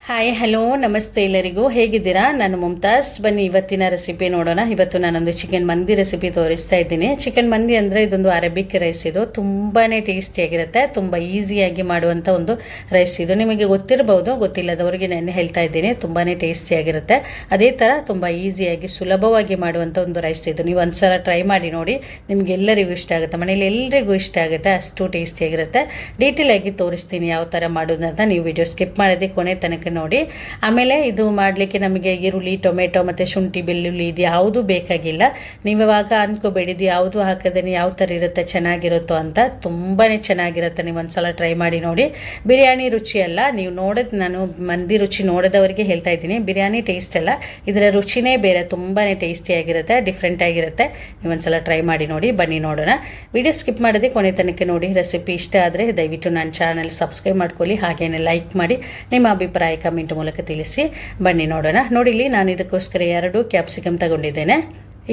Hi hello ನಮಸ್ತೆ ಎಲ್ಲರಿಗೂ, ಹೇಗಿದ್ದೀರಾ? ನಾನು ಮುಮ್ತಾಜ್. ಬನ್ನಿ ಇವತ್ತಿನ ರೆಸಿಪಿ ನೋಡೋಣ. ಇವತ್ತು ನಾನೊಂದು ಚಿಕನ್ ಮಂದಿ ರೆಸಿಪಿ ತೋರಿಸ್ತಾ ಇದ್ದೀನಿ. ಚಿಕನ್ ಮಂದಿ ಅಂದರೆ ಇದೊಂದು ಅರೇಬಿಕ್ ರೈಸ್. ಇದು ತುಂಬಾ ಟೇಸ್ಟಿಯಾಗಿರುತ್ತೆ, ತುಂಬ ಈಸಿಯಾಗಿ ಮಾಡುವಂಥ ಒಂದು ರೈಸ್. ಇದು ನಿಮಗೆ ಗೊತ್ತಿರಬಹುದು, ಗೊತ್ತಿಲ್ಲದವರಿಗೆ ನಾನು ಹೇಳ್ತಾ ಇದ್ದೀನಿ. ತುಂಬಾ ಟೇಸ್ಟಿಯಾಗಿರುತ್ತೆ. ಅದೇ ಥರ ತುಂಬ ಈಸಿಯಾಗಿ ಸುಲಭವಾಗಿ ಮಾಡುವಂಥ ಒಂದು ರೈಸ್ ಇದು. ನೀವು ಒಂದ್ಸಲ ಟ್ರೈ ಮಾಡಿ ನೋಡಿ, ನಿಮಗೆಲ್ಲರಿಗೂ ಇಷ್ಟ ಆಗುತ್ತೆ, ಮನೇಲಿ ಎಲ್ಲರಿಗೂ ಇಷ್ಟ ಆಗುತ್ತೆ, ಅಷ್ಟು ಟೇಸ್ಟಿಯಾಗಿರುತ್ತೆ. ಡೀಟೇಲ್ ಆಗಿ ತೋರಿಸ್ತೀನಿ ಯಾವ ಥರ ಮಾಡೋದಂತ. ನೀವು ವಿಡಿಯೋ ಸ್ಕಿಪ್ ಮಾಡದೆ ಕೊನೆ ತನಕ ನೋಡಿ. ಆಮೇಲೆ ಇದು ಮಾಡಲಿಕ್ಕೆ ನಮಗೆ ಈರುಳ್ಳಿ, ಟೊಮೆಟೊ ಮತ್ತು ಶುಂಠಿ, ಬೆಳ್ಳುಳ್ಳಿ ಇದು ಯಾವುದು ಬೇಕಾಗಿಲ್ಲ. ನೀವು ಇವಾಗ ಅಂದ್ಕೋಬೇಡಿ ಇದು ಯಾವುದು ಹಾಕದೇನೆ ಯಾವ ಥರ ಇರುತ್ತೆ, ಚೆನ್ನಾಗಿರುತ್ತೋ ಅಂತ. ತುಂಬಾ ಚೆನ್ನಾಗಿರುತ್ತೆ. ನೀವು ಒಂದ್ಸಲ ಟ್ರೈ ಮಾಡಿ ನೋಡಿ. ಬಿರಿಯಾನಿ ರುಚಿ ಅಲ್ಲ, ನೀವು ನೋಡೋದು, ನಾನು ಮಂದಿ ರುಚಿ ನೋಡಿದವರಿಗೆ ಹೇಳ್ತಾ ಇದ್ದೀನಿ. ಬಿರಿಯಾನಿ ಟೇಸ್ಟ್ ಅಲ್ಲ, ಇದರ ರುಚಿನೇ ಬೇರೆ, ತುಂಬಾ ಟೇಸ್ಟಿಯಾಗಿರುತ್ತೆ, ಡಿಫ್ರೆಂಟ್ ಆಗಿರುತ್ತೆ. ನೀವು ಒಂದ್ಸಲ ಟ್ರೈ ಮಾಡಿ ನೋಡಿ. ಬನ್ನಿ ನೋಡೋಣ. ವಿಡಿಯೋ ಸ್ಕಿಪ್ ಮಾಡದೆ ಕೊನೆ ತನಕ ನೋಡಿ. ರೆಸಿಪಿ ಇಷ್ಟ ಆದರೆ ದಯವಿಟ್ಟು ನನ್ನ ಚಾನಲ್ ಸಬ್ಸ್ಕ್ರೈಬ್ ಮಾಡ್ಕೊಳ್ಳಿ, ಹಾಗೇನೆ ಲೈಕ್ ಮಾಡಿ, ನಿಮ್ಮ ಅಭಿಪ್ರಾಯ ಕಮೆಂಟ್ ಮೂಲಕ ತಿಳಿಸಿ. ಬನ್ನಿ ನೋಡೋಣ. ನೋಡಿಲಿ, ನಾನು ಇದಕ್ಕೋಸ್ಕರ 2 ಕ್ಯಾಪ್ಸಿಕಮ್ ತಗೊಂಡಿದ್ದೇನೆ,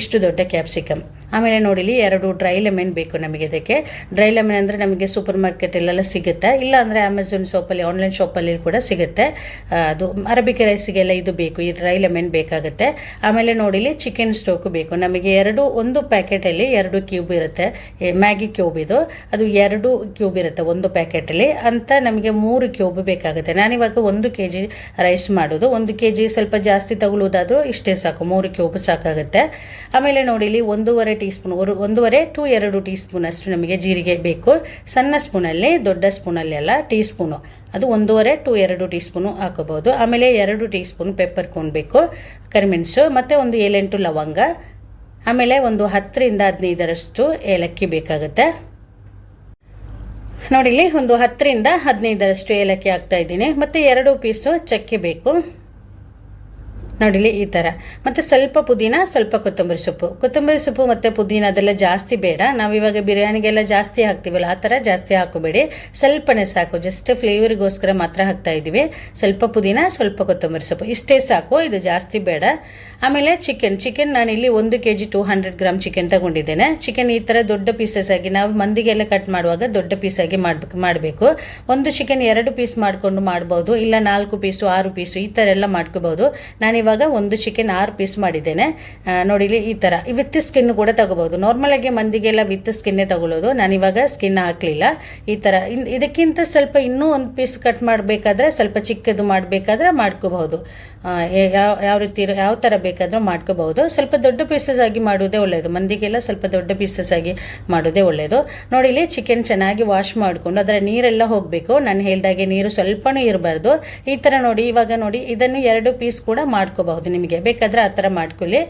ಇಷ್ಟು ದೊಡ್ಡ ಕ್ಯಾಪ್ಸಿಕಮ್. ಆಮೇಲೆ ನೋಡಿಲಿ 2 ಡ್ರೈ ಲೆಮನ್ ಬೇಕು ನಮಗೆ. ಇದಕ್ಕೆ ಡ್ರೈ ಲೆಮನ್ ಅಂದರೆ ನಮಗೆ ಸೂಪರ್ ಮಾರ್ಕೆಟಲ್ಲೆಲ್ಲ ಸಿಗುತ್ತೆ, ಇಲ್ಲ ಅಂದರೆ ಅಮೆಝಾನ್ ಶಾಪಲ್ಲಿ, ಆನ್ಲೈನ್ ಶಾಪಲ್ಲಿ ಕೂಡ ಸಿಗುತ್ತೆ. ಅದು ಅರಬಿಕ್ ರೈಸಿಗೆಲ್ಲ ಇದು ಬೇಕು, ಈ ಡ್ರೈ ಲೆಮನ್ ಬೇಕಾಗುತ್ತೆ. ಆಮೇಲೆ ನೋಡಿಲಿ ಚಿಕನ್ ಸ್ಟೋಕು ಬೇಕು ನಮಗೆ. ಒಂದು ಪ್ಯಾಕೆಟಲ್ಲಿ 2 ಕ್ಯೂಬ್ ಇರುತ್ತೆ, ಮ್ಯಾಗಿ ಕ್ಯೂಬ್ ಇದು. ಅದು 2 ಕ್ಯೂಬ್ ಇರುತ್ತೆ ಒಂದು ಪ್ಯಾಕೆಟಲ್ಲಿ ಅಂತ. ನಮಗೆ 3 ಕ್ಯೂಬ್ ಬೇಕಾಗುತ್ತೆ. ನಾನಿವಾಗ 1 kg ರೈಸ್ ಮಾಡೋದು. 1 kg ಸ್ವಲ್ಪ ಜಾಸ್ತಿ ತಗೊಳ್ಳೋದಾದರೂ ಇಷ್ಟೇ ಸಾಕು, 3 ಕ್ಯೂಬ್ ಸಾಕಾಗುತ್ತೆ. ಆಮೇಲೆ ನೋಡಿಲಿ 1.5 tea spoon, 1.5 to 2 tea spoon ಅಷ್ಟು ನಮಗೆ ಜೀರಿಗೆ ಬೇಕು. ಸಣ್ಣ ಸ್ಪೂನಲ್ಲಿ, ದೊಡ್ಡ ಸ್ಪೂನಲ್ಲಿ ಅಲ್ಲ, ಟೀ ಸ್ಪೂನು. ಅದು 1.5 to 2 ಟೀ ಸ್ಪೂನು ಹಾಕೋಬಹುದು. ಆಮೇಲೆ 2 ಟೀ ಸ್ಪೂನ್ ಪೆಪ್ಪರ್ ಕಾರ್ನ್ ಬೇಕು, ಕರಿಮೆಣಸು, ಮತ್ತು ಒಂದು 7-8 ಲವಂಗ. ಆಮೇಲೆ ಒಂದು 10ರಿಂದ 15ರಷ್ಟು ಏಲಕ್ಕಿ ಬೇಕಾಗುತ್ತೆ. ನೋಡಿಲಿ, ಒಂದು 10ರಿಂದ 15ರಷ್ಟು ಏಲಕ್ಕಿ ಹಾಕ್ತಾ ಇದ್ದೀನಿ. ಮತ್ತು 2 ಪೀಸು ಚಕ್ಕೆ ಬೇಕು. ನೋಡಿಲಿ ಈ ಥರ. ಮತ್ತು ಸ್ವಲ್ಪ ಪುದೀನ, ಸ್ವಲ್ಪ ಕೊತ್ತಂಬರಿ ಸೊಪ್ಪು ಮತ್ತು ಪುದೀನ ಅದೆಲ್ಲ ಜಾಸ್ತಿ ಬೇಡ. ನಾವಿವಾಗ ಬಿರಿಯಾನಿಗೆಲ್ಲ ಜಾಸ್ತಿ ಹಾಕ್ತೀವಲ್ಲ, ಆ ಥರ ಜಾಸ್ತಿ ಹಾಕೋಬೇಡಿ, ಸ್ವಲ್ಪನೇ ಸಾಕು. ಜಸ್ಟ್ ಫ್ಲೇವರಿಗೋಸ್ಕರ ಮಾತ್ರ ಹಾಕ್ತಾ ಇದ್ದೀವಿ. ಸ್ವಲ್ಪ ಪುದೀನ, ಸ್ವಲ್ಪ ಕೊತ್ತಂಬರಿ ಸೊಪ್ಪು, ಇಷ್ಟೇ ಸಾಕು, ಇದು ಜಾಸ್ತಿ ಬೇಡ. ಆಮೇಲೆ ಚಿಕನ್ ನಾನಿಲ್ಲಿ 1 kg 200 ಗ್ರಾಮ್ ಚಿಕನ್ ತಗೊಂಡಿದ್ದೇನೆ. ಚಿಕನ್ ಈ ಥರ ದೊಡ್ಡ ಪೀಸಸ್ ಆಗಿ, ನಾವು ಮಂದಿಗೆಲ್ಲ ಕಟ್ ಮಾಡುವಾಗ ದೊಡ್ಡ ಪೀಸಾಗಿ ಮಾಡಬೇಕು. ಒಂದು ಚಿಕನ್ 2 ಪೀಸ್ ಮಾಡಿಕೊಂಡು ಮಾಡ್ಬೋದು, ಇಲ್ಲ 4 ಪೀಸು 6 ಪೀಸು ಈ ಥರ ಎಲ್ಲ ಮಾಡ್ಕೋಬಹುದು. ನಾನಿವಾಗ ಒಂದು ಚಿಕನ್ 6 ಪೀಸ್ ಮಾಡಿದ್ದೇನೆ. ನೋಡಿಲಿ ಈ ಥರ. ವಿತ್ ಸ್ಕಿನ್ ಕೂಡ ತಗೋಬಹುದು. ನಾರ್ಮಲ್ ಆಗಿ ಮಂದಿಗೆಲ್ಲ ವಿತ್ ಸ್ಕಿನ್ನೇ ತಗೊಳ್ಳೋದು, ನಾನಿವಾಗ ಸ್ಕಿನ್ ಹಾಕಲಿಲ್ಲ. ಈ ಥರ ಇದಕ್ಕಿಂತ ಸ್ವಲ್ಪ ಇನ್ನೂ 1 ಪೀಸ್ ಕಟ್ ಮಾಡಬೇಕಾದ್ರೆ, ಸ್ವಲ್ಪ ಚಿಕ್ಕದು ಮಾಡಬೇಕಾದ್ರೆ ಮಾಡ್ಕೋಬಹುದು. ಯಾವ ರೀತಿ ಯಾವ ಥರ ಬೇಕಾದರೂ ಮಾಡ್ಕೋಬಹುದು. ಸ್ವಲ್ಪ ದೊಡ್ಡ ಪೀಸಸ್ ಆಗಿ ಮಾಡೋದೇ ಒಳ್ಳೆಯದು, ಮಂದಿಗೆಲ್ಲ ಸ್ವಲ್ಪ ದೊಡ್ಡ ಪೀಸಸ್ ಆಗಿ ಮಾಡೋದೇ ಒಳ್ಳೆಯದು. ನೋಡಿಲಿ ಚಿಕನ್ ಚೆನ್ನಾಗಿ ವಾಶ್ ಮಾಡಿಕೊಂಡು ಅದರ ನೀರೆಲ್ಲ ಹೋಗಬೇಕು. ನಾನು ಹೇಳ್ದಾಗೆ ನೀರು ಸ್ವಲ್ಪನೂ ಇರಬಾರ್ದು. ಈ ಥರ ನೋಡಿ, ಇವಾಗ ನೋಡಿ, ಇದನ್ನು 2 ಪೀಸ್ ಕೂಡ ಮಾಡ್ಕೋಬಹುದು. ನಿಮಗೆ ಬೇಕಾದರೆ ಆ ಥರ ಮಾಡ್ಕೊಳ್ಳಿ.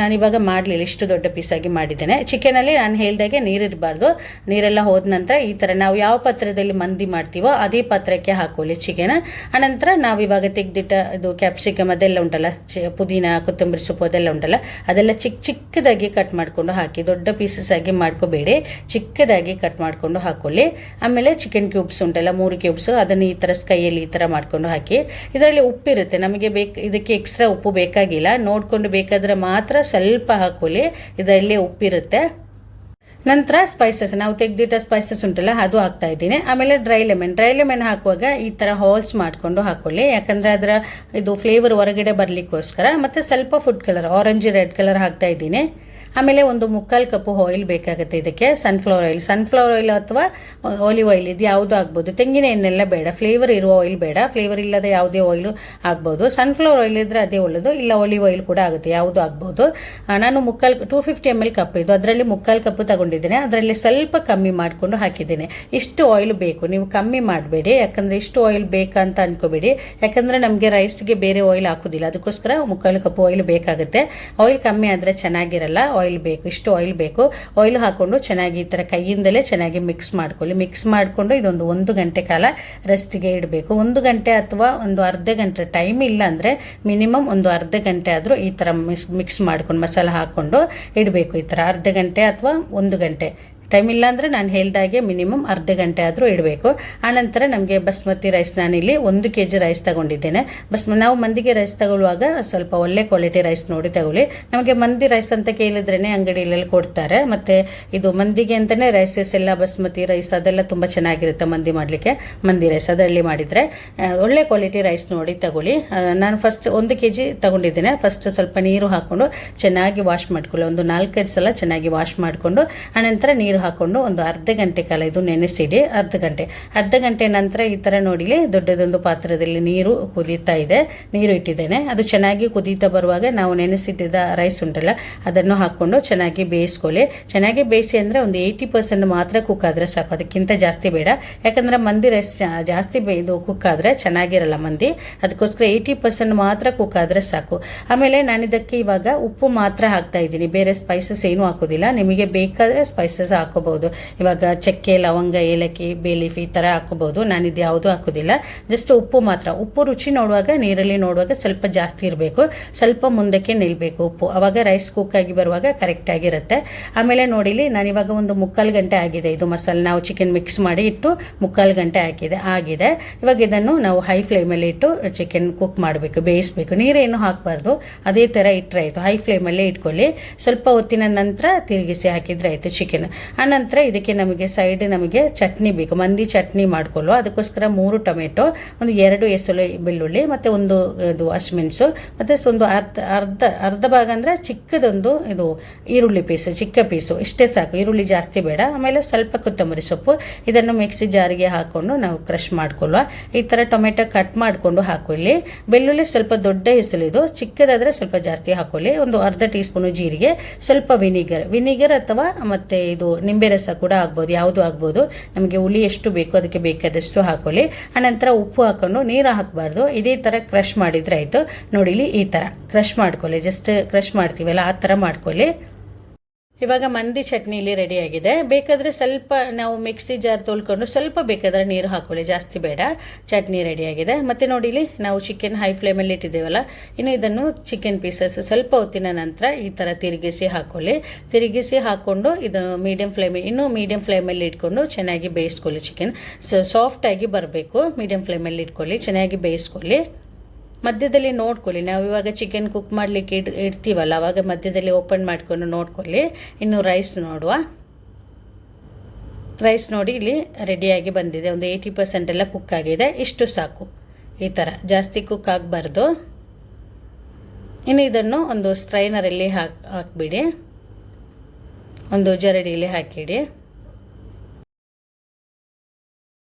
ನಾನಿವಾಗ ಮಾಡಲಿಲ್ಲ, ಇಷ್ಟು ದೊಡ್ಡ ಪೀಸಾಗಿ ಮಾಡಿದ್ದೇನೆ. ಚಿಕನಲ್ಲಿ ನಾನು ಹೇಳ್ದಾಗೆ ನೀರಿರಬಾರ್ದು. ನೀರೆಲ್ಲ ಹೋದ ನಂತರ ಈ ಥರ ನಾವು ಯಾವ ಪಾತ್ರದಲ್ಲಿ ಮಂದಿ ಮಾಡ್ತೀವೋ ಅದೇ ಪಾತ್ರಕ್ಕೆ ಹಾಕೊಳ್ಳಿ ಚಿಕನ್. ಆನಂತರ ನಾವಿವಾಗ ತೆಗೆದಿಟ್ಟ ಇದು ಕ್ಯಾಪ್ಸಿಕಮ್ ಅದೆಲ್ಲ ಉಂಟಲ್ಲ, ಪುದೀನ, ಕೊತ್ತಂಬರಿ ಸೊಪ್ಪು ಅದೆಲ್ಲ ಉಂಟಲ್ಲ, ಅದೆಲ್ಲ ಚಿಕ್ಕದಾಗಿ ಕಟ್ ಮಾಡಿಕೊಂಡು ಹಾಕಿ. ದೊಡ್ಡ ಪೀಸಸ್ ಆಗಿ ಮಾಡ್ಕೋಬೇಡಿ, ಚಿಕ್ಕದಾಗಿ ಕಟ್ ಮಾಡಿಕೊಂಡು ಹಾಕೊಳ್ಳಿ. ಆಮೇಲೆ ಚಿಕನ್ ಕ್ಯೂಬ್ಸ್ ಉಂಟಲ್ಲ, 3 ಕ್ಯೂಬ್ಸ್, ಅದನ್ನು ಈ ಥರ ಕೈಯಲ್ಲಿ ಈ ಥರ ಮಾಡಿಕೊಂಡು ಹಾಕಿ. ಇದರಲ್ಲಿ ಉಪ್ಪಿರುತ್ತೆ, ನಮಗೆ ಇದಕ್ಕೆ ಎಕ್ಸ್ಟ್ರಾ ಉಪ್ಪು ಬೇಕಾಗಿಲ್ಲ, ನೋಡಿಕೊಂಡು ಬೇಕಾದರೆ ಮಾತ್ರ ಸ್ವಲ್ಪ ಹಾಕೊಳ್ಳಿ, ಇದರಲ್ಲಿ ಉಪ್ಪಿರುತ್ತೆ. ನಂತರ ಸ್ಪೈಸಸ್, ನಾವು ತೆಗೆದಿಟ್ಟ ಸ್ಪೈಸಸ್ ಉಂಟಲ್ಲ ಅದು ಹಾಕ್ತಾ ಇದ್ದೀನಿ. ಆಮೇಲೆ ಡ್ರೈ ಲೆಮನ್ ಹಾಕುವಾಗ ಈ ಥರ ಹೋಲ್ಸ್ ಮಾಡಿಕೊಂಡು ಹಾಕೊಳ್ಳಿ, ಯಾಕಂದರೆ ಅದರ ಇದು ಫ್ಲೇವರ್ ಹೊರಗಡೆ ಬರಲಿಕ್ಕೋಸ್ಕರ. ಮತ್ತು ಸ್ವಲ್ಪ food colour, orange red colour ಹಾಕ್ತಾ ಇದ್ದೀನಿ. ಆಮೇಲೆ ಒಂದು 3/4 ಕಪ್ ಆಯಿಲ್ ಬೇಕಾಗುತ್ತೆ ಇದಕ್ಕೆ. ಸನ್ಫ್ಲವರ್ ಆಯಿಲ್ ಅಥವಾ ಆಲಿವ್ ಆಯಿಲ್ ಇದು ಯಾವುದು ಆಗ್ಬೋದು. ತೆಂಗಿನ ಎಣ್ಣೆಲ್ಲ ಬೇಡ, ಫ್ಲೇವರ್ ಇರುವ ಆಯಿಲ್ ಬೇಡ, ಫ್ಲೇವರ್ ಇಲ್ಲದೆ ಯಾವುದೇ ಆಯಿಲು ಆಗ್ಬೋದು. ಸನ್ಫ್ಲವರ್ ಆಯಿಲ್ ಇದ್ದರೆ ಅದೇ ಒಳ್ಳೆಯದು, ಇಲ್ಲ ಆಲಿವ್ ಆಯಿಲ್ ಕೂಡ ಆಗುತ್ತೆ, ಯಾವುದು ಆಗ್ಬೋದು. ನಾನು 250 ml ಕಪ್ ಇದು, ಅದರಲ್ಲಿ 3/4 ಕಪ್ ತಗೊಂಡಿದ್ದೇನೆ. ಅದರಲ್ಲಿ ಸ್ವಲ್ಪ ಕಮ್ಮಿ ಮಾಡಿಕೊಂಡು ಹಾಕಿದ್ದೇನೆ. ಇಷ್ಟು ಆಯಿಲ್ ಬೇಕು, ನೀವು ಕಮ್ಮಿ ಮಾಡಬೇಡಿ, ಯಾಕಂದರೆ ಇಷ್ಟು ಆಯಿಲ್ ಬೇಕಂತ ಅನ್ಕೋಬೇಡಿ, ಯಾಕಂದರೆ ನಮಗೆ ರೈಸ್ಗೆ ಬೇರೆ ಆಯಿಲ್ ಹಾಕೋದಿಲ್ಲ, ಅದಕ್ಕೋಸ್ಕರ 3/4 ಕಪ್ ಆಯಿಲ್ ಬೇಕಾಗುತ್ತೆ. ಆಯಿಲ್ ಕಮ್ಮಿ ಆದರೆ ಚೆನ್ನಾಗಿರಲ್ಲ, ಆಯಿಲ್ ಬೇಕು, ಇಷ್ಟು ಆಯಿಲ್ ಬೇಕು. ಆಯಿಲ್ ಹಾಕೊಂಡು ಚೆನ್ನಾಗಿ ಈ ಥರ ಕೈಯಿಂದಲೇ ಚೆನ್ನಾಗಿ ಮಿಕ್ಸ್ ಮಾಡಿಕೊಂಡು ಇದೊಂದು 1 ಗಂಟೆ ಕಾಲ ರೆಸ್ಟಿಗೆ ಇಡಬೇಕು. 1 ಗಂಟೆ ಅಥವಾ ಒಂದು ಅರ್ಧ ಗಂಟೆ, ಟೈಮ್ ಇಲ್ಲ ಅಂದರೆ ಮಿನಿಮಮ್ ಒಂದು ಅರ್ಧ ಗಂಟೆ ಆದರೂ ಈ ಥರ ಮಿಕ್ಸ್ ಮಾಡ್ಕೊಂಡು ಮಸಾಲೆ ಹಾಕ್ಕೊಂಡು ಇಡಬೇಕು. ಈ ಥರ ಅರ್ಧ ಗಂಟೆ ಅಥವಾ 1 ಗಂಟೆ ಟೈಮ್ ಇಲ್ಲ ಅಂದರೆ ನಾನು ಹೇಳ್ದಾಗೆ ಮಿನಿಮಮ್ ಅರ್ಧ ಗಂಟೆ ಆದರೂ ಇಡಬೇಕು. ಆನಂತರ ನಮಗೆ ಬಸ್ಮತಿ ರೈಸ್ ನಾನಿಲ್ಲಿ 1 kg ರೈಸ್ ತಗೊಂಡಿದ್ದೇನೆ. ನಾವು ಮಂದಿಗೆ ರೈಸ್ ತಗೊಳ್ಳುವಾಗ ಸ್ವಲ್ಪ ಒಳ್ಳೆ ಕ್ವಾಲಿಟಿ ರೈಸ್ ನೋಡಿ ತಗೊಳ್ಳಿ. ನಮಗೆ ಮಂದಿ ರೈಸ್ ಅಂತ ಕೇಳಿದ್ರೇ ಅಂಗಡಿಯಲ್ಲಿ ಕೊಡ್ತಾರೆ. ಮತ್ತು ಇದು ಮಂದಿಗೆ ಅಂತಲೇ ರೈಸಸ್ ಎಲ್ಲ ಬಸ್ಮತಿ ರೈಸ್ ಅದೆಲ್ಲ ತುಂಬ ಚೆನ್ನಾಗಿರುತ್ತೆ ಮಂದಿ ಮಾಡಲಿಕ್ಕೆ. ಮಂದಿ ರೈಸ್ ಅದರಲ್ಲಿ ಮಾಡಿದರೆ ಒಳ್ಳೆ ಕ್ವಾಲಿಟಿ ರೈಸ್ ನೋಡಿ ತಗೊಳ್ಳಿ. ನಾನು ಫಸ್ಟ್ 1 kg ತಗೊಂಡಿದ್ದೇನೆ. ಫಸ್ಟ್ ಸ್ವಲ್ಪ ನೀರು ಹಾಕ್ಕೊಂಡು ಚೆನ್ನಾಗಿ ವಾಶ್ ಮಾಡ್ಕೊಳ್ಳಿ. ಒಂದು 4-5 ಸಲ ಚೆನ್ನಾಗಿ ವಾಶ್ ಮಾಡಿಕೊಂಡು ಆನಂತರ ನೀರು ಹಾಕ್ಕೊಂಡು ಒಂದು ಅರ್ಧ ಗಂಟೆ ಕಾಲ ಇದು ನೆನೆಸಿಡಿ. ಅರ್ಧ ಗಂಟೆ ನಂತರ ಈ ಥರ ನೋಡಿಲಿ ದೊಡ್ಡದೊಂದು ಪಾತ್ರದಲ್ಲಿ ನೀರು ಕುದೀತಾ ಇದೆ. ನೀರು ಇಟ್ಟಿದ್ದೇನೆ. ಅದು ಚೆನ್ನಾಗಿ ಕುದೀತಾ ಬರುವಾಗ ನಾವು ನೆನೆಸಿಟ್ಟಿದ್ದ ರೈಸ್ ಉಂಟಲ್ಲ ಅದನ್ನು ಹಾಕ್ಕೊಂಡು ಚೆನ್ನಾಗಿ ಬೇಯಿಸ್ಕೊಳ್ಳಿ. ಚೆನ್ನಾಗಿ ಬೇಯಿಸಿ ಅಂದರೆ ಒಂದು 80% ಮಾತ್ರ ಕುಕ್ ಆದರೆ ಸಾಕು, ಅದಕ್ಕಿಂತ ಜಾಸ್ತಿ ಬೇಡ. ಯಾಕಂದರೆ ಮಂದಿ ರೈಸ್ ಜಾಸ್ತಿ ಇದು ಕುಕ್ ಆದರೆ ಚೆನ್ನಾಗಿರಲ್ಲ ಮಂದಿ, ಅದಕ್ಕೋಸ್ಕರ 80% ಮಾತ್ರ ಕುಕ್ ಆದರೆ ಸಾಕು. ಆಮೇಲೆ ನಾನು ಇದಕ್ಕೆ ಇವಾಗ ಉಪ್ಪು ಮಾತ್ರ ಹಾಕ್ತಾ ಇದ್ದೀನಿ, ಬೇರೆ ಸ್ಪೈಸಸ್ ಏನೂ ಹಾಕೋದಿಲ್ಲ. ನಿಮಗೆ ಬೇಕಾದರೆ ಸ್ಪೈಸಸ್ ಹಾಕೋಬಹುದು. ಇವಾಗ ಚಕ್ಕೆ, ಲವಂಗ, ಏಲಕ್ಕಿ, ಬೇಲೀಫ್ ಈ ಥರ ಹಾಕೋಬಹುದು. ನಾನು ಇದು ಯಾವುದೂ ಹಾಕೋದಿಲ್ಲ, ಜಸ್ಟ್ ಉಪ್ಪು ಮಾತ್ರ. ಉಪ್ಪು ರುಚಿ ನೋಡುವಾಗ ನೀರಲ್ಲಿ ನೋಡುವಾಗ ಸ್ವಲ್ಪ ಜಾಸ್ತಿ ಇರಬೇಕು, ಸ್ವಲ್ಪ ಮುಂದಕ್ಕೆ ನಿಲ್ಲಬೇಕು ಉಪ್ಪು, ಅವಾಗ ರೈಸ್ ಕುಕ್ ಆಗಿ ಬರುವಾಗ ಕರೆಕ್ಟಾಗಿರುತ್ತೆ. ಆಮೇಲೆ ನೋಡಿಲಿ ನಾನಿವಾಗ ಒಂದು 3/4 ಗಂಟೆ ಆಗಿದೆ. ಇದು ಮಸಾಲೆ ನಾವು ಚಿಕನ್ ಮಿಕ್ಸ್ ಮಾಡಿ ಇಟ್ಟು 3/4 ಗಂಟೆ ಆಗಿದೆ. ಇವಾಗ ಇದನ್ನು ನಾವು ಹೈ ಫ್ಲೇಮಲ್ಲಿ ಇಟ್ಟು ಚಿಕನ್ ಕುಕ್ ಮಾಡಬೇಕು, ಬೇಯಿಸಬೇಕು. ನೀರೇನು ಹಾಕಬಾರ್ದು, ಅದೇ ಥರ ಇಟ್ಟರೆ ಆಯಿತು. ಹೈ ಫ್ಲೇಮಲ್ಲೇ ಇಟ್ಕೊಳ್ಳಿ. ಸ್ವಲ್ಪ ಹೊತ್ತಿನ ನಂತರ ತಿರುಗಿಸಿ ಹಾಕಿದರೆ ಆಯಿತು ಚಿಕನ್. ಆನಂತರ ಇದಕ್ಕೆ ನಮಗೆ ಚಟ್ನಿ ಬೇಕು, ಮಂದಿ ಚಟ್ನಿ ಮಾಡ್ಕೊಳ್ಳೋ. ಅದಕ್ಕೋಸ್ಕರ 3 ಟೊಮೆಟೊ, ಒಂದು 2 ಎಸಳು ಬೆಳ್ಳುಳ್ಳಿ, ಮತ್ತು ಒಂದು ಇದು ಹಸಿಮೆಣಸು, ಮತ್ತು ಒಂದು ಅರ್ಧ ಭಾಗ ಅಂದರೆ ಚಿಕ್ಕದೊಂದು ಇದು ಈರುಳ್ಳಿ ಪೀಸು, ಚಿಕ್ಕ ಪೀಸು, ಇಷ್ಟೇ ಸಾಕು. ಈರುಳ್ಳಿ ಜಾಸ್ತಿ ಬೇಡ. ಆಮೇಲೆ ಸ್ವಲ್ಪ ಕೊತ್ತಂಬರಿ ಸೊಪ್ಪು, ಇದನ್ನು ಮಿಕ್ಸಿ ಜಾರಿಗೆ ಹಾಕ್ಕೊಂಡು ನಾವು ಕ್ರಷ್ ಮಾಡ್ಕೊಳ್ಳುವ. ಈ ಥರ ಟೊಮೆಟೊ ಕಟ್ ಮಾಡಿಕೊಂಡು ಹಾಕೊಳ್ಳಿ. ಬೆಳ್ಳುಳ್ಳಿ ಸ್ವಲ್ಪ ದೊಡ್ಡ ಹೆಸರು, ಇದು ಚಿಕ್ಕದಾದರೆ ಸ್ವಲ್ಪ ಜಾಸ್ತಿ ಹಾಕೊಳ್ಳಿ. ಒಂದು ಅರ್ಧ ಟೀ ಸ್ಪೂನು ಜೀರಿಗೆ, ಸ್ವಲ್ಪ ವಿನಿಗರ್ ಅಥವಾ ಮತ್ತೆ ಇದು ನಿಂಬೆ ರಸ ಕೂಡ ಆಗ್ಬೋದು, ಯಾವುದು ಆಗ್ಬೋದು. ನಮಗೆ ಹುಳಿ ಎಷ್ಟು ಬೇಕು ಅದಕ್ಕೆ ಬೇಕಾದಷ್ಟು ಹಾಕೊಳ್ಳಿ. ಆನಂತರ ಉಪ್ಪು ಹಾಕೊಂಡು ನೀರು ಹಾಕಬಾರ್ದು. ಇದೇ ಥರ ಕ್ರಷ್ ಮಾಡಿದರೆ ಆಯಿತು. ನೋಡಿಲಿ ಈ ಥರ ಕ್ರಷ್ ಮಾಡ್ಕೊಳ್ಳಿ, ಜಸ್ಟ್ ಕ್ರಷ್ ಮಾಡ್ತೀವಲ್ಲ ಆ ಥರ ಮಾಡ್ಕೊಳ್ಳಿ. ಇವಾಗ ಮಂದಿ ಚಟ್ನಿ ಇಲ್ಲಿ ರೆಡಿಯಾಗಿದೆ. ಬೇಕಾದರೆ ಸ್ವಲ್ಪ ನಾವು ಮಿಕ್ಸಿ ಜಾರ್ ತೊಳ್ಕೊಂಡು ಸ್ವಲ್ಪ ಬೇಕಾದರೆ ನೀರು ಹಾಕೊಳ್ಳಿ, ಜಾಸ್ತಿ ಬೇಡ. ಚಟ್ನಿ ರೆಡಿಯಾಗಿದೆ. ಮತ್ತು ನೋಡಿಲಿ ನಾವು ಚಿಕನ್ ಹೈ ಫ್ಲೇಮಲ್ಲಿ ಇಟ್ಟಿದ್ದೇವಲ್ಲ, ಇನ್ನು ಇದನ್ನು ಚಿಕನ್ ಪೀಸಸ್ ಸ್ವಲ್ಪ ಹೊತ್ತಿನ ನಂತರ ಈ ಥರ ತಿರುಗಿಸಿ ಹಾಕ್ಕೊಂಡು ಇದು ಮೀಡಿಯಂ ಫ್ಲೇಮಲ್ಲಿ ಇಟ್ಕೊಂಡು ಚೆನ್ನಾಗಿ ಬೇಯಿಸ್ಕೊಳ್ಳಿ. ಚಿಕನ್ ಸಾಫ್ಟಾಗಿ ಬರಬೇಕು, ಮೀಡಿಯಂ ಫ್ಲೇಮಲ್ಲಿ ಇಟ್ಕೊಳ್ಳಿ, ಚೆನ್ನಾಗಿ ಬೇಯಿಸ್ಕೊಳ್ಳಿ. ಮಧ್ಯದಲ್ಲಿ ನೋಡ್ಕೊಳ್ಳಿ, ನಾವು ಇವಾಗ ಚಿಕನ್ ಕುಕ್ ಮಾಡಲಿಕ್ಕೆ ಇಡ್ತೀವಲ್ಲ ಅವಾಗ ಮಧ್ಯದಲ್ಲಿ ಓಪನ್ ಮಾಡಿಕೊಂಡು ನೋಡ್ಕೊಳ್ಳಿ. ಇನ್ನು ರೈಸ್ ನೋಡುವ. ರೈಸ್ ನೋಡಿ ಇಲ್ಲಿ ರೆಡಿಯಾಗಿ ಬಂದಿದೆ, ಒಂದು 80% ಎಲ್ಲ ಕುಕ್ ಆಗಿದೆ. ಇಷ್ಟು ಸಾಕು, ಈ ಥರ ಜಾಸ್ತಿ ಕುಕ್ ಆಗಬಾರ್ದು. ಇನ್ನು ಇದನ್ನು ಒಂದು ಸ್ಟ್ರೈನರಲ್ಲಿ ಹಾಕಿಬಿಡಿ, ಒಂದು ಜರಡಿಯಲ್ಲಿ ಹಾಕಿಡಿ.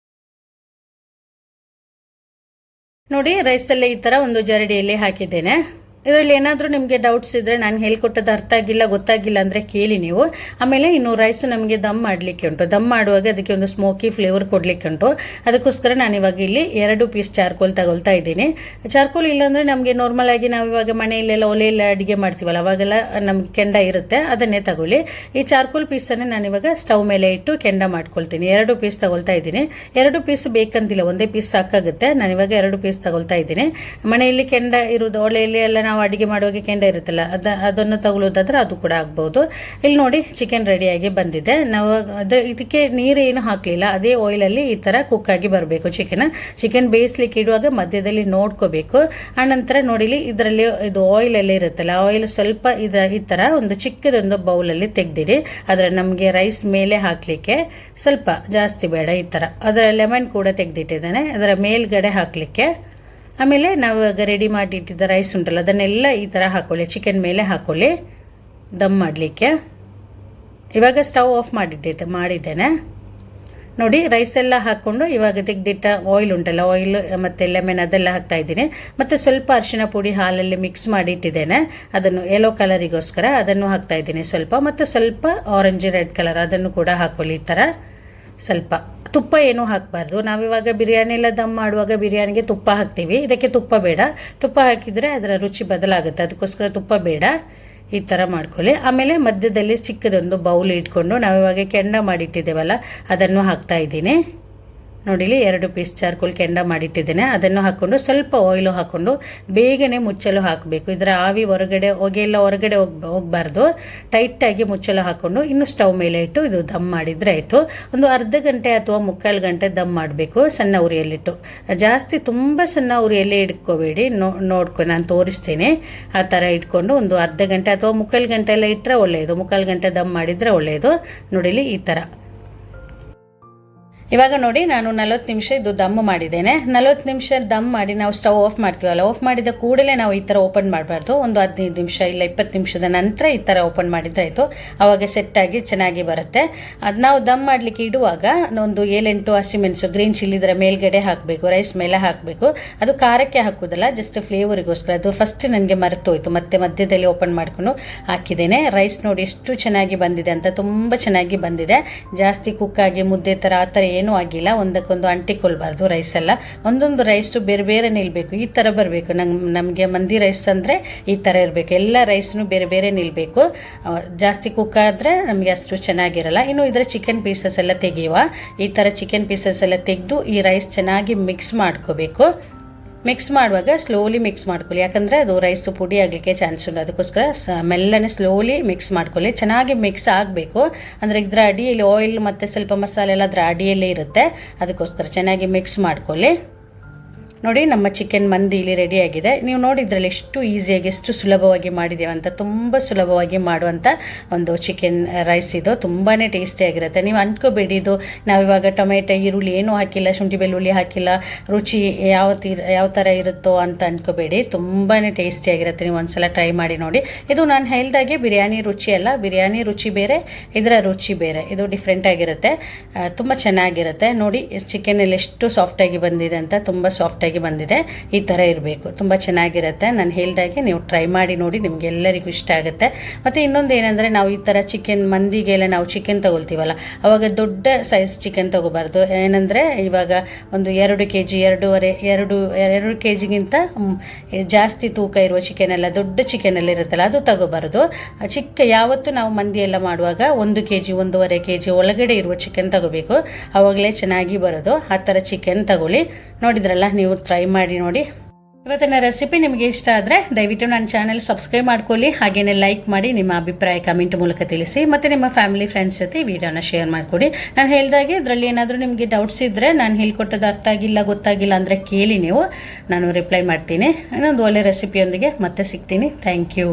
ನೋಡಿ ರೈಸಲ್ಲೇ ಈ ಥರ ಒಂದು ಜರಡಿಯಲ್ಲಿ ಹಾಕಿದ್ದೇನೆ. ಇದರಲ್ಲಿ ಏನಾದರೂ ನಿಮಗೆ ಡೌಟ್ಸ್ ಇದ್ದರೆ, ನಾನು ಹೇಳ್ಕೊಟ್ಟದ್ದು ಅರ್ಥ ಆಗಿಲ್ಲ ಗೊತ್ತಾಗಿಲ್ಲ ಅಂದರೆ ಕೇಳಿ ನೀವು. ಆಮೇಲೆ ಇನ್ನು ರೈಸು ನಮಗೆ ದಮ್ ಮಾಡಲಿಕ್ಕೆ ಉಂಟು. ದಮ್ ಮಾಡುವಾಗ ಅದಕ್ಕೆ ಒಂದು ಸ್ಮೋಕಿ ಫ್ಲೇವರ್ ಕೊಡಲಿಕ್ಕೆ ಉಂಟು. ಅದಕ್ಕೋಸ್ಕರ ನಾನಿವಾಗ ಇಲ್ಲಿ 2 ಪೀಸ್ ಚಾರ್ಕೋಲ್ ತಗೊಳ್ತಾ ಇದ್ದೀನಿ. ಚಾರ್ಕೋಲ್ ಇಲ್ಲಾಂದರೆ ನಮಗೆ ನಾರ್ಮಲ್ ಆಗಿ ನಾವು ಇವಾಗ ಮನೆಯಲ್ಲೆಲ್ಲ ಒಲೆಯೆಲ್ಲ ಅಡುಗೆ ಮಾಡ್ತೀವಲ್ಲ ಅವಾಗೆಲ್ಲ ನಮಗೆ ಕೆಂಡ ಇರುತ್ತೆ, ಅದನ್ನೇ ತಗೊಳ್ಳಿ. ಈ ಚಾರ್ಕೋಲ್ ಪೀಸನ್ನೇ ನಾನಿವಾಗ ಸ್ಟವ್ ಮೇಲೆ ಇಟ್ಟು ಕೆಂಡ ಮಾಡ್ಕೊಳ್ತೀನಿ. 2 ಪೀಸ್ ತಗೊಳ್ತಾ ಇದ್ದೀನಿ. 2 ಪೀಸ್ ಬೇಕಂತಿಲ್ಲ, ಒಂದೇ ಪೀಸ್ ಸಾಕಾಗುತ್ತೆ. ನಾನಿವಾಗ 2 ಪೀಸ್ ತಗೊಳ್ತಾ ಇದ್ದೀನಿ. ಮನೆಯಲ್ಲಿ ಕೆಂಡ ಇರೋದು, ಒಲೆಯಲ್ಲಿ ಎಲ್ಲ ನಾವು ಅಡುಗೆ ಮಾಡುವಾಗ ಕೆಂಡ ಇರುತ್ತಲ್ಲ ಅದನ್ನು ತಗೊಳ್ಳೋದಾದ್ರೆ ಅದು ಕೂಡ ಆಗ್ಬೋದು. ಇಲ್ಲಿ ನೋಡಿ ಚಿಕನ್ ರೆಡಿಯಾಗಿ ಬಂದಿದೆ. ನಾವು ಇದಕ್ಕೆ ನೀರೇನು ಹಾಕಲಿಲ್ಲ, ಅದೇ ಆಯಿಲಲ್ಲಿ ಈ ಥರ ಕುಕ್ ಆಗಿ ಬರಬೇಕು ಚಿಕನ್ ಬೇಯಿಸ್ಲಿಕ್ಕೆ ಇಡುವಾಗ ಮಧ್ಯದಲ್ಲಿ ನೋಡ್ಕೋಬೇಕು. ಆನಂತರ ನೋಡಿಲಿ ಇದರಲ್ಲಿ ಇದು ಆಯಿಲಲ್ಲಿ ಇರುತ್ತಲ್ಲ, ಆಯಿಲ್ ಸ್ವಲ್ಪ ಈ ಥರ ಒಂದು ಚಿಕ್ಕದೊಂದು ಬೌಲಲ್ಲಿ ತೆಗೆದಿಡಿ. ಅದರ ನಮಗೆ ರೈಸ್ ಮೇಲೆ ಹಾಕಲಿಕ್ಕೆ ಸ್ವಲ್ಪ ಜಾಸ್ತಿ ಬೇಡ, ಈ ಥರ. ಅದರ ಲೆಮನ್ ಕೂಡ ತೆಗೆದಿಟ್ಟಿದ್ದಾನೆ ಅದರ ಮೇಲ್ಗಡೆ ಹಾಕಲಿಕ್ಕೆ. ಆಮೇಲೆ ನಾವು ಇವಾಗ ರೆಡಿ ಮಾಡಿ ಇಟ್ಟಿದ್ದ ರೈಸ್ ಉಂಟಲ್ಲ ಅದನ್ನೆಲ್ಲ ಈ ಥರ ಹಾಕೊಳ್ಳಿ, ಚಿಕನ್ ಮೇಲೆ ಹಾಕೊಳ್ಳಿ ದಮ್ ಮಾಡಲಿಕ್ಕೆ. ಇವಾಗ ಸ್ಟವ್ ಆಫ್ ಮಾಡಿದ್ದೇನೆ ನೋಡಿ. ರೈಸ್ ಎಲ್ಲ ಹಾಕ್ಕೊಂಡು ಇವಾಗ ತೆಗೆದಿಟ್ಟ ಆಯಿಲ್ ಉಂಟಲ್ಲ, ಆಯಿಲ್ ಮತ್ತು ಲೆಮನ್ ಅದೆಲ್ಲ ಹಾಕ್ತಾ ಇದ್ದೀನಿ. ಮತ್ತು ಸ್ವಲ್ಪ ಅರಿಶಿನ ಪುಡಿ ಹಾಲಲ್ಲಿ ಮಿಕ್ಸ್ ಮಾಡಿ ಇಟ್ಟಿದ್ದೇನೆ, ಅದನ್ನು ಯೆಲ್ಲೋ ಕಲರಿಗೋಸ್ಕರ ಅದನ್ನು ಹಾಕ್ತಾ ಇದ್ದೀನಿ ಸ್ವಲ್ಪ. ಮತ್ತು ಸ್ವಲ್ಪ ಆರೆಂಜ್ ರೆಡ್ ಕಲರ್ ಅದನ್ನು ಕೂಡ ಹಾಕೊಳ್ಳಿ ಈ ಥರ. ಸ್ವಲ್ಪ ತುಪ್ಪ ಏನೂ ಹಾಕಬಾರ್ದು. ನಾವಿವಾಗ ಬಿರಿಯಾನಿ ಎಲ್ಲ ದಮ್ ಮಾಡುವಾಗ ಬಿರಿಯಾನಿಗೆ ತುಪ್ಪ ಹಾಕ್ತೀವಿ, ಇದಕ್ಕೆ ತುಪ್ಪ ಬೇಡ. ತುಪ್ಪ ಹಾಕಿದರೆ ಅದರ ರುಚಿ ಬದಲಾಗುತ್ತೆ, ಅದಕ್ಕೋಸ್ಕರ ತುಪ್ಪ ಬೇಡ. ಈ ಥರ ಮಾಡ್ಕೊಳ್ಳಿ. ಆಮೇಲೆ ಮಧ್ಯದಲ್ಲಿ ಚಿಕ್ಕದೊಂದು ಬೌಲ್ ಇಟ್ಕೊಂಡು ನಾವಿವಾಗ ಕೆಂಡ ಮಾಡಿಟ್ಟಿದ್ದೇವಲ್ಲ ಅದನ್ನು ಹಾಕ್ತಾ ಇದ್ದೀನಿ. ನೋಡಿಲಿ 2 ಪೀಸ್ ಚಾರ್ಕೋಲ್ ಕೆಂಡ ಮಾಡಿಟ್ಟಿದ್ದೇನೆ. ಅದನ್ನು ಹಾಕ್ಕೊಂಡು ಸ್ವಲ್ಪ ಆಯಿಲು ಹಾಕ್ಕೊಂಡು ಬೇಗನೆ ಮುಚ್ಚಲು ಹಾಕಬೇಕು. ಇದರ ಆವಿ ಹೊಗೆ ಎಲ್ಲ ಹೊರಗಡೆ ಹೋಗಬಾರ್ದು. ಟೈಟಾಗಿ ಮುಚ್ಚಲು ಹಾಕ್ಕೊಂಡು ಇನ್ನು ಸ್ಟವ್ ಮೇಲೆ ಇಟ್ಟು ಇದು ದಮ್ ಮಾಡಿದರೆ ಆಯಿತು. ಒಂದು ಅರ್ಧ ಗಂಟೆ ಅಥವಾ 3/4 ಗಂಟೆ ದಮ್ ಮಾಡಬೇಕು ಸಣ್ಣ ಉರಿಯಲ್ಲಿಟ್ಟು. ಜಾಸ್ತಿ ತುಂಬ ಸಣ್ಣ ಉರಿಯಲ್ಲಿ ಇಟ್ಕೋಬೇಡಿ. ನೋಡ್ಕೊಂಡು ನಾನು ತೋರಿಸ್ತೀನಿ. ಆ ಥರ ಇಟ್ಕೊಂಡು ಒಂದು ಅರ್ಧ ಗಂಟೆ ಅಥವಾ 3/4 ಗಂಟೆ ಎಲ್ಲ ಇಟ್ಟರೆ ಒಳ್ಳೆಯದು. 3/4 ಗಂಟೆ ದಮ್ ಮಾಡಿದರೆ ಒಳ್ಳೆಯದು. ನೋಡಿಲಿ ಈ ಥರ. ಇವಾಗ ನೋಡಿ ನಾನು 40 ನಿಮಿಷ ಇದು ದಮ್ ಮಾಡಿದ್ದೇನೆ. 40 ನಿಮಿಷ ದಮ್ ಮಾಡಿ ನಾವು ಸ್ಟವ್ ಆಫ್ ಮಾಡ್ತೀವಲ್ಲ, ಆಫ್ ಮಾಡಿದ ಕೂಡಲೇ ನಾವು ಈ ಥರ ಓಪನ್ ಮಾಡಬಾರ್ದು. ಒಂದು 15 ನಿಮಿಷ ಇಲ್ಲ 20 ನಿಮಿಷದ ನಂತರ ಈ ಥರ ಓಪನ್ ಮಾಡಿದರೆ ಆಯಿತು. ಆವಾಗ ಸೆಟ್ಟಾಗಿ ಚೆನ್ನಾಗಿ ಬರುತ್ತೆ. ಅದು ನಾವು ದಮ್ ಮಾಡಲಿಕ್ಕೆ ಇಡುವಾಗ ಒಂದು 7-8 ಹಸಿಮೆಣಸು ಗ್ರೀನ್ ಚಿಲ್ಲಿ ಇದರ ಮೇಲ್ಗಡೆ ಹಾಕಬೇಕು, ರೈಸ್ ಮೇಲೆ ಹಾಕಬೇಕು. ಅದು ಖಾರಕ್ಕೆ ಹಾಕೋದಲ್ಲ, ಜಸ್ಟ್ ಫ್ಲೇವರಿಗೋಸ್ಕರ. ಅದು ಫಸ್ಟ್ ನನಗೆ ಮರೆತೋಯ್ತು, ಮತ್ತೆ ಮಧ್ಯದಲ್ಲಿ ಓಪನ್ ಮಾಡ್ಕೊಂಡು ಹಾಕಿದ್ದೇನೆ. ರೈಸ್ ನೋಡಿ ಎಷ್ಟು ಚೆನ್ನಾಗಿ ಬಂದಿದೆ ಅಂತ, ತುಂಬ ಚೆನ್ನಾಗಿ ಬಂದಿದೆ. ಜಾಸ್ತಿ ಕುಕ್ಕಾಗಿ ಮುದ್ದೆ ಥರ ಆ ಥರ ಏನೂ ಆಗಿಲ್ಲ. ಒಂದಕ್ಕೊಂದು ಅಂಟಿಕೊಳ್ಬಾರ್ದು ರೈಸ್ ಎಲ್ಲ. ಒಂದೊಂದು ರೈಸು ಬೇರೆ ಬೇರೆ ನಿಲ್ಲಬೇಕು, ಈ ಥರ ಬರಬೇಕು. ನಮಗೆ ಮಂದಿ ರೈಸ್ ಅಂದರೆ ಈ ಥರ ಇರಬೇಕು. ಎಲ್ಲ ರೈಸ್ನು ಬೇರೆ ಬೇರೆ ನಿಲ್ಲಬೇಕು. ಜಾಸ್ತಿ ಕುಕ್ ಆದರೆ ನಮಗೆ ಅಷ್ಟು ಚೆನ್ನಾಗಿರಲ್ಲ. ಇನ್ನು ಇದರ ಚಿಕನ್ ಪೀಸಸ್ ಎಲ್ಲ ತೆಗೆಯುವ. ಈ ಥರ ಚಿಕನ್ ಪೀಸಸ್ ಎಲ್ಲ ತೆಗೆದು ಈ ರೈಸ್ ಚೆನ್ನಾಗಿ ಮಿಕ್ಸ್ ಮಾಡ್ಕೋಬೇಕು. ಮಿಕ್ಸ್ ಮಾಡುವಾಗ ಸ್ಲೋಲಿ ಮಿಕ್ಸ್ ಮಾಡ್ಕೊಳ್ಳಿ, ಯಾಕಂದರೆ ಅದು ರೈಸು ಪುಡಿ ಆಗಲಿಕ್ಕೆ ಚಾನ್ಸ್ ಉಂಟು. ಅದಕ್ಕೋಸ್ಕರ ಮೆಲ್ಲನೆ ಸ್ಲೋಲಿ ಮಿಕ್ಸ್ ಮಾಡ್ಕೊಳ್ಳಿ. ಚೆನ್ನಾಗಿ ಮಿಕ್ಸ್ ಆಗಬೇಕು. ಅಂದರೆ ಇದರ ಅಡಿಯಲ್ಲಿ ಆಯಿಲ್ ಮತ್ತು ಸ್ವಲ್ಪ ಮಸಾಲೆ ಎಲ್ಲ ಅದರ ಅಡಿಯಲ್ಲೇ ಇರುತ್ತೆ. ಅದಕ್ಕೋಸ್ಕರ ಚೆನ್ನಾಗಿ ಮಿಕ್ಸ್ ಮಾಡ್ಕೊಳ್ಳಿ. ನೋಡಿ ನಮ್ಮ ಚಿಕನ್ ಮಂದಿ ಇಲ್ಲಿ ರೆಡಿಯಾಗಿದೆ. ನೀವು ನೋಡಿದ್ರಲ್ಲಿ ಎಷ್ಟು ಈಸಿಯಾಗಿ ಎಷ್ಟು ಸುಲಭವಾಗಿ ಮಾಡಿದ್ದೇವೆ ಅಂತ. ತುಂಬ ಸುಲಭವಾಗಿ ಮಾಡುವಂಥ ಒಂದು ಚಿಕನ್ ರೈಸ್ ಇದು. ತುಂಬಾ ಟೇಸ್ಟಿಯಾಗಿರುತ್ತೆ. ನೀವು ಅಂದ್ಕೋಬೇಡಿ ಇದು ನಾವಿವಾಗ ಟೊಮೆಟೊ ಈರುಳ್ಳಿ ಏನೂ ಹಾಕಿಲ್ಲ, ಶುಂಠಿ ಬೆಳ್ಳುಳ್ಳಿ ಹಾಕಿಲ್ಲ, ರುಚಿ ಯಾವ ಥರ ಇರುತ್ತೋ ಅಂತ ಅಂದ್ಕೋಬೇಡಿ. ತುಂಬಾ ಟೇಸ್ಟಿಯಾಗಿರುತ್ತೆ. ನೀವು ಒಂದ್ಸಲ ಟ್ರೈ ಮಾಡಿ ನೋಡಿ. ಇದು ನಾನು ಹೇಳ್ದಾಗೆ ಬಿರಿಯಾನಿ ರುಚಿ ಅಲ್ಲ, ಬಿರಿಯಾನಿ ರುಚಿ ಬೇರೆ, ಇದರ ರುಚಿ ಬೇರೆ. ಇದು ಡಿಫ್ರೆಂಟ್ ಆಗಿರುತ್ತೆ, ತುಂಬ ಚೆನ್ನಾಗಿರುತ್ತೆ. ನೋಡಿ ಚಿಕನಲ್ಲಿ ಎಷ್ಟು ಸಾಫ್ಟಾಗಿ ಬಂದಿದೆ ಅಂತ, ತುಂಬ ಸಾಫ್ಟಾಗಿ ಬಂದಿದೆ. ಈ ಥರ ಇರಬೇಕು, ತುಂಬ ಚೆನ್ನಾಗಿರುತ್ತೆ. ನಾನು ಹೇಳ್ದಾಗೆ ನೀವು ಟ್ರೈ ಮಾಡಿ ನೋಡಿ, ನಿಮ್ಗೆ ಎಲ್ಲರಿಗೂ ಇಷ್ಟ ಆಗುತ್ತೆ. ಮತ್ತು ಇನ್ನೊಂದು ಏನಂದರೆ, ನಾವು ಈ ಥರ ಚಿಕನ್ ಮಂದಿಗೆಲ್ಲ ನಾವು ಚಿಕನ್ ತಗೊಳ್ತೀವಲ್ಲ, ಆವಾಗ ದೊಡ್ಡ ಸೈಜ್ ಚಿಕನ್ ತಗೋಬಾರ್ದು. ಏನಂದರೆ ಇವಾಗ ಒಂದು 2 kg 2 kgಗಿಂತ ಜಾಸ್ತಿ ತೂಕ ಇರುವ ಚಿಕನ್ ಎಲ್ಲ, ದೊಡ್ಡ ಚಿಕನ್ ಎಲ್ಲ ಇರುತ್ತಲ್ಲ, ಅದು ತಗೋಬಾರ್ದು. ಯಾವತ್ತು ನಾವು ಮಂದಿ ಎಲ್ಲ ಮಾಡುವಾಗ 1 kg 1.5 kg ಒಳಗಡೆ ಇರುವ ಚಿಕನ್ ತಗೋಬೇಕು. ಆವಾಗಲೇ ಚೆನ್ನಾಗಿ ಬರೋದು. ಆ ಥರ ಚಿಕನ್ ತಗೊಳ್ಳಿ. ನೋಡಿದ್ರಲ್ಲ, ನೀವು ಟ್ರೈ ಮಾಡಿ ನೋಡಿ. ಇವತ್ತಿನ ರೆಸಿಪಿ ನಿಮಗೆ ಇಷ್ಟ ಆದರೆ ದಯವಿಟ್ಟು ನನ್ನ ಚಾನೆಲ್ ಸಬ್ಸ್ಕ್ರೈಬ್ ಮಾಡ್ಕೊಳ್ಳಿ. ಹಾಗೆಯೇ ಲೈಕ್ ಮಾಡಿ, ನಿಮ್ಮ ಅಭಿಪ್ರಾಯ ಕಮೆಂಟ್ ಮೂಲಕ ತಿಳಿಸಿ. ಮತ್ತು ನಿಮ್ಮ ಫ್ಯಾಮಿಲಿ ಫ್ರೆಂಡ್ಸ್ ಜೊತೆ ಈ ವಿಡಿಯೋನ ಶೇರ್ ಮಾಡಿಕೊಡಿ. ನಾನು ಹೇಳಿದಾಗೆ ಇದರಲ್ಲಿ ಏನಾದರೂ ನಿಮಗೆ ಡೌಟ್ಸ್ ಇದ್ದರೆ, ನಾನು ಹೇಳ್ಕೊಟ್ಟದ್ದು ಅರ್ಥ ಆಗಿಲ್ಲ ಗೊತ್ತಾಗಿಲ್ಲ ಅಂದರೆ ಕೇಳಿ, ನೀವು ನಾನು ರಿಪ್ಲೈ ಮಾಡ್ತೀನಿ. ಇನ್ನೊಂದು ಒಳ್ಳೆ ರೆಸಿಪಿಯೊಂದಿಗೆ ಮತ್ತೆ ಸಿಗ್ತೀನಿ. Thank you.